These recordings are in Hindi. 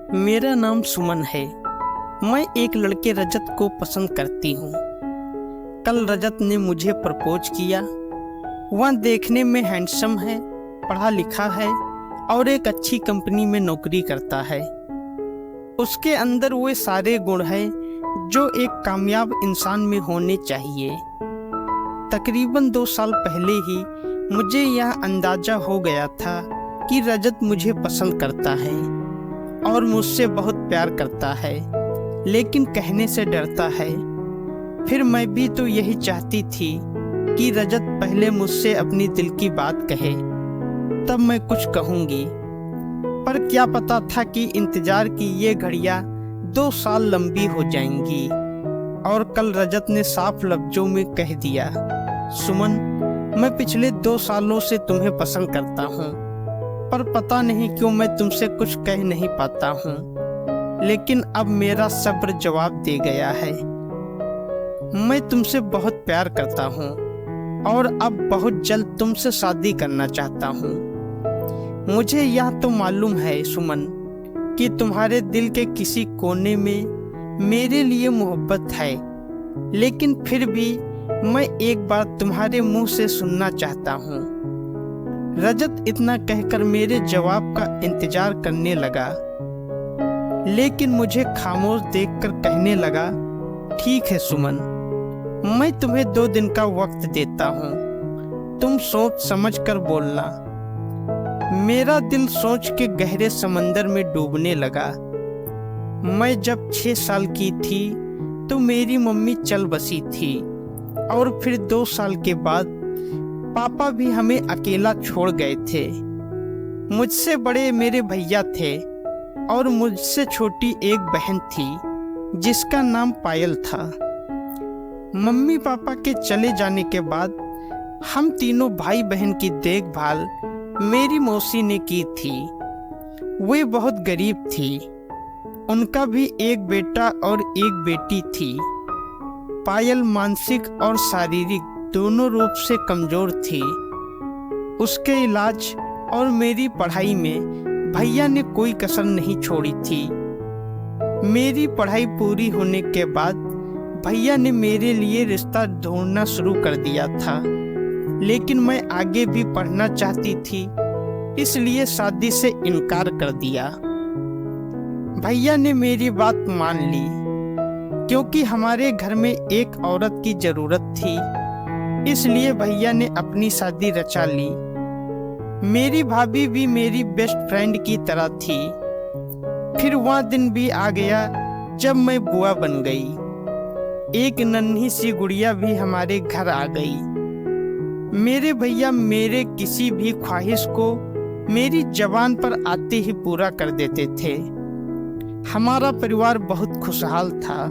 मेरा नाम सुमन है। मैं एक लड़के रजत को पसंद करती हूँ। कल रजत ने मुझे प्रपोज किया। वह देखने में हैंडसम है, पढ़ा लिखा है और एक अच्छी कंपनी में नौकरी करता है। उसके अंदर वो सारे गुण हैं जो एक कामयाब इंसान में होने चाहिए। तकरीबन 2 साल पहले ही मुझे यह अंदाजा हो गया था कि रजत मुझे पसंद करता है और मुझसे बहुत प्यार करता है, लेकिन कहने से डरता है। फिर मैं भी तो यही चाहती थी कि रजत पहले मुझसे अपनी दिल की बात कहे, तब मैं कुछ कहूँगी। पर क्या पता था कि इंतजार की ये घड़ियाँ 2 साल लंबी हो जाएंगी। और कल रजत ने साफ लफ्जों में कह दिया, सुमन, मैं पिछले 2 सालों से तुम्हें पसंद करता हूँ, पर पता नहीं क्यों मैं तुमसे कुछ कह नहीं पाता हूँ। लेकिन अब मेरा सब्र जवाब दे गया है। मैं तुमसे बहुत प्यार करता हूँ और अब बहुत जल्द तुमसे शादी करना चाहता हूँ। मुझे यह तो मालूम है सुमन कि तुम्हारे दिल के किसी कोने में मेरे लिए मोहब्बत है, लेकिन फिर भी मैं एक बार तुम्हारे मुंह से सुनना चाहता हूँ। रजत इतना कहकर मेरे जवाब का इंतजार करने लगा, लेकिन मुझे खामोश देखकर कहने लगा, ठीक है सुमन, मैं तुम्हें 2 दिन का वक्त देता हूँ, तुम सोच समझ कर बोलना। मेरा दिल सोच के गहरे समंदर में डूबने लगा। मैं जब 6 साल की थी तो मेरी मम्मी चल बसी थी और फिर 2 साल के बाद पापा भी हमें अकेला छोड़ गए थे। मुझसे बड़े मेरे भैया थे और मुझसे छोटी एक बहन थी जिसका नाम पायल था। मम्मी पापा के चले जाने के बाद हम तीनों भाई बहन की देखभाल मेरी मौसी ने की थी। वे बहुत गरीब थी। उनका भी एक बेटा और एक बेटी थी। पायल मानसिक और शारीरिक दोनों रूप से कमजोर थी। उसके इलाज और मेरी पढ़ाई में भैया ने कोई कसर नहीं छोड़ी थी। मेरी पढ़ाई पूरी होने के बाद भैया ने मेरे लिए रिश्ता ढूंढना शुरू कर दिया था, लेकिन मैं आगे भी पढ़ना चाहती थी, इसलिए शादी से इनकार कर दिया। भैया ने मेरी बात मान ली क्योंकि हमारे घर में एक औरत की जरूरत थी, इसलिए भैया ने अपनी शादी रचा ली। मेरी भाभी भी मेरी बेस्ट फ्रेंड की तरह थी। फिर वह दिन भी आ गया जब मैं बुआ बन गई। एक नन्ही सी गुड़िया भी हमारे घर आ गई। मेरे भैया मेरे किसी भी ख्वाहिश को मेरी जबान पर आते ही पूरा कर देते थे। हमारा परिवार बहुत खुशहाल था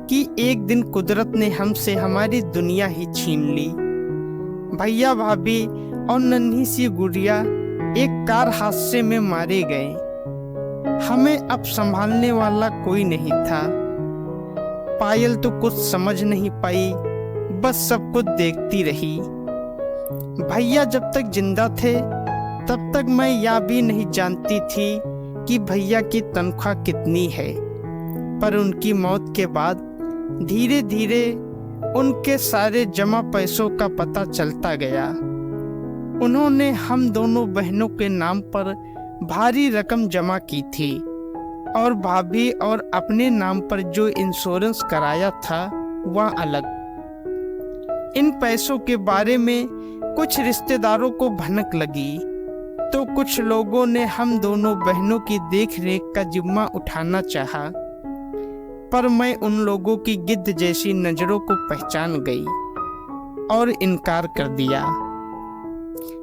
कि एक दिन कुदरत ने हमसे हमारी दुनिया ही छीन ली। भैया भाभी और नन्ही सी गुड़िया एक कार हादसे में मारे गए। हमें अब संभालने वाला कोई नहीं था। पायल तो कुछ समझ नहीं पाई, बस सब कुछ देखती रही। भैया जब तक जिंदा थे तब तक मैं यह भी नहीं जानती थी कि भैया की तनख्वाह कितनी है, पर उनकी मौत के बाद धीरे धीरे उनके सारे जमा पैसों का पता चलता गया। उन्होंने हम दोनों बहनों के नाम पर भारी रकम जमा की थी और भाभी और अपने नाम पर जो इंश्योरेंस कराया था वह अलग। इन पैसों के बारे में कुछ रिश्तेदारों को भनक लगी तो कुछ लोगों ने हम दोनों बहनों की देखरेख का जिम्मा उठाना चाहा, पर मैं उन लोगों की गिद्ध जैसी नजरों को पहचान गई और इनकार कर दिया।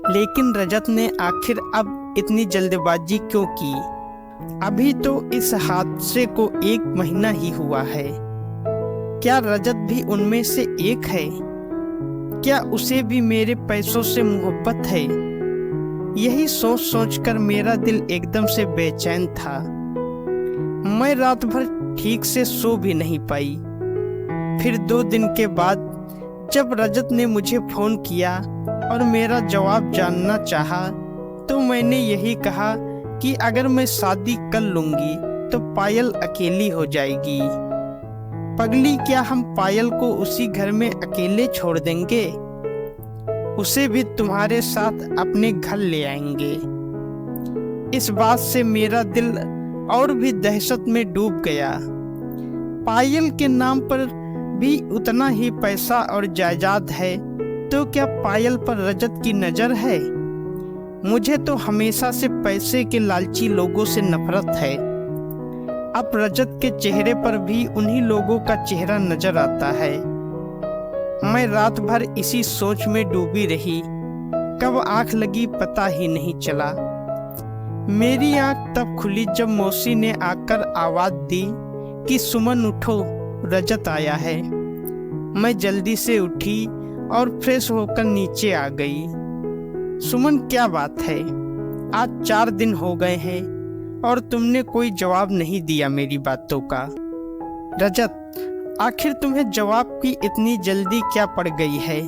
लेकिन रजत ने आखिर अब इतनी जल्दबाजी क्यों की? अभी तो इस हादसे को 1 महीना ही हुआ है। क्या रजत भी उनमें से एक है? क्या उसे भी मेरे पैसों से मोहब्बत है? यही सोच सोचकर मेरा दिल एकदम से बेचैन था। मैं रात भर ठीक से सो भी नहीं पाई। फिर 2 दिन के बाद जब रजत ने मुझे फोन किया और मेरा जवाब जानना चाहा, तो मैंने यही कहा कि अगर मैं शादी कर लूंगी तो पायल अकेली हो जाएगी। पगली, क्या हम पायल को उसी घर में अकेले छोड़ देंगे? उसे भी तुम्हारे साथ अपने घर ले आएंगे। इस बात से मेरा दिल और भी दहशत में डूब गया। पायल के नाम पर भी उतना ही पैसा और जायदाद है, तो क्या पायल पर रजत की नजर है? मुझे तो हमेशा से पैसे के लालची लोगों से नफरत है। अब रजत के चेहरे पर भी उन्हीं लोगों का चेहरा नजर आता है। मैं रात भर इसी सोच में डूबी रही। कब आंख लगी पता ही नहीं चला। मेरी आंख तब खुली जब मौसी ने आकर आवाज दी कि सुमन उठो, रजत आया है। मैं जल्दी से उठी और फ्रेश होकर नीचे आ गई। सुमन, क्या बात है? आज 4 दिन हो गए हैं और तुमने कोई जवाब नहीं दिया मेरी बातों का। रजत, आखिर तुम्हें जवाब की इतनी जल्दी क्या पड़ गई है?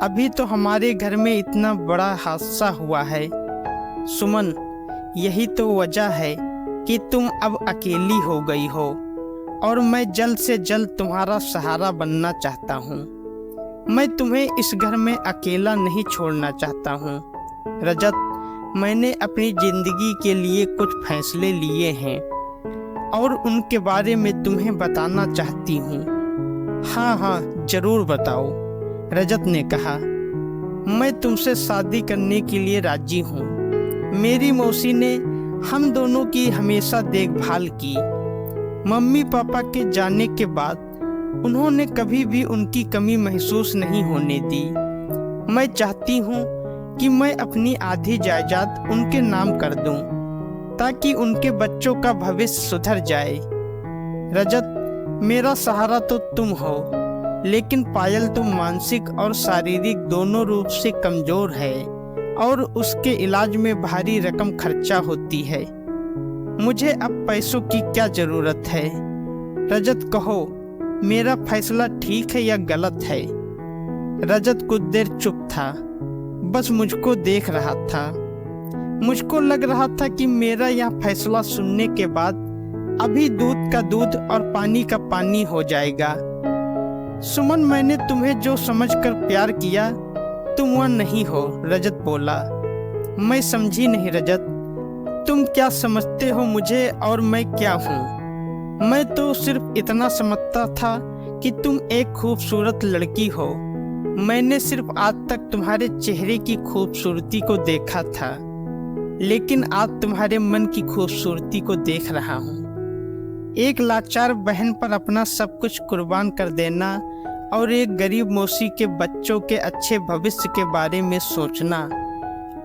अभी तो हमारे घर में इतना बड़ा हादसा हुआ है। सुमन, यही तो वजह है कि तुम अब अकेली हो गई हो और मैं जल्द से जल्द तुम्हारा सहारा बनना चाहता हूँ। मैं तुम्हें इस घर में अकेला नहीं छोड़ना चाहता हूँ। रजत, मैंने अपनी जिंदगी के लिए कुछ फैसले लिए हैं और उनके बारे में तुम्हें बताना चाहती हूँ। हाँ, जरूर बताओ, रजत ने कहा। मैं तुमसे शादी करने के लिए राजी हूँ। मेरी मौसी ने हम दोनों की हमेशा देखभाल की। मम्मी पापा के जाने के बाद उन्होंने कभी भी उनकी कमी महसूस नहीं होने दी। मैं चाहती हूँ कि मैं अपनी आधी जायदाद उनके नाम कर दूं, ताकि उनके बच्चों का भविष्य सुधर जाए। रजत, मेरा सहारा तो तुम हो, लेकिन पायल तो मानसिक और शारीरिक दोनों रूप से कमजोर है और उसके इलाज में भारी रकम खर्चा होती है। मुझे अब पैसों की क्या जरूरत है? रजत, कहो, मेरा फैसला ठीक है या गलत है? रजत कुछ देर चुप था, बस मुझको देख रहा था। मुझको लग रहा था कि मेरा यह फैसला सुनने के बाद अभी दूध का दूध और पानी का पानी हो जाएगा। सुमन, मैंने तुम्हें जो समझकर प्यार किया तुम वह नहीं हो, रजत बोला। मैं समझी नहीं रजत, तुम क्या समझते हो मुझे और मैं क्या हूँ? मैं तो सिर्फ इतना समझता था कि तुम एक खूबसूरत लड़की हो। मैंने सिर्फ आज तक तुम्हारे चेहरे की खूबसूरती को देखा था, लेकिन आज तुम्हारे मन की खूबसूरती को देख रहा हूँ। एक लाचार बहन पर अपना सब कुछ कुर्बान कर देना और एक गरीब मौसी के बच्चों के अच्छे भविष्य के बारे में सोचना,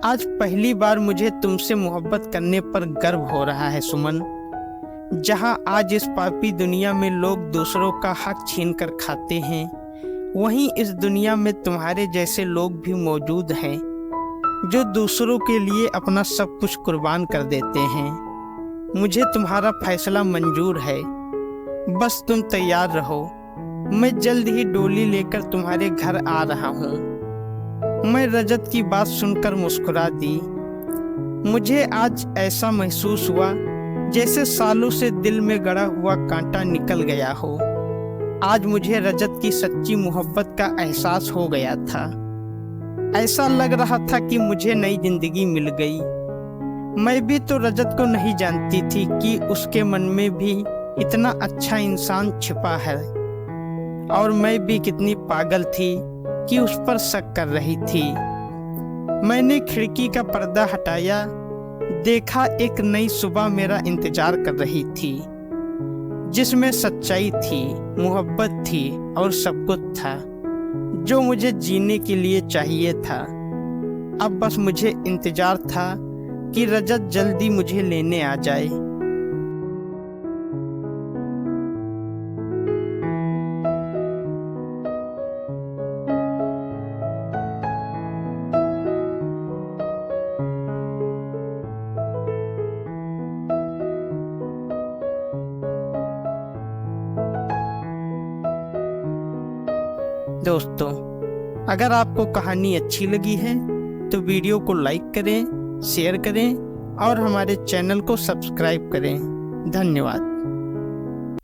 आज पहली बार मुझे तुमसे मोहब्बत करने पर गर्व हो रहा है सुमन। जहाँ आज इस पापी दुनिया में लोग दूसरों का हक छीन कर खाते हैं, वहीं इस दुनिया में तुम्हारे जैसे लोग भी मौजूद हैं जो दूसरों के लिए अपना सब कुछ कुर्बान कर देते हैं। मुझे तुम्हारा फैसला मंजूर है, बस तुम तैयार रहो। मैं जल्द ही डोली लेकर तुम्हारे घर आ रहा हूँ। मैं रजत की बात सुनकर मुस्कुरा दी। मुझे आज ऐसा महसूस हुआ जैसे सालों से दिल में गड़ा हुआ कांटा निकल गया हो। आज मुझे रजत की सच्ची मोहब्बत का एहसास हो गया था। ऐसा लग रहा था कि मुझे नई जिंदगी मिल गई। मैं भी तो रजत को नहीं जानती थी कि उसके मन में भी इतना अच्छा इंसान छिपा है, और मैं भी कितनी पागल थी कि उस पर शक कर रही थी। मैंने खिड़की का पर्दा हटाया, देखा एक नई सुबह मेरा इंतजार कर रही थी, जिसमें सच्चाई थी, मोहब्बत थी और सब कुछ था जो मुझे जीने के लिए चाहिए था। अब बस मुझे इंतजार था कि रजत जल्दी मुझे लेने आ जाए। दोस्तों, अगर आपको कहानी अच्छी लगी है तो वीडियो को लाइक करें, शेयर करें और हमारे चैनल को सब्सक्राइब करें। धन्यवाद।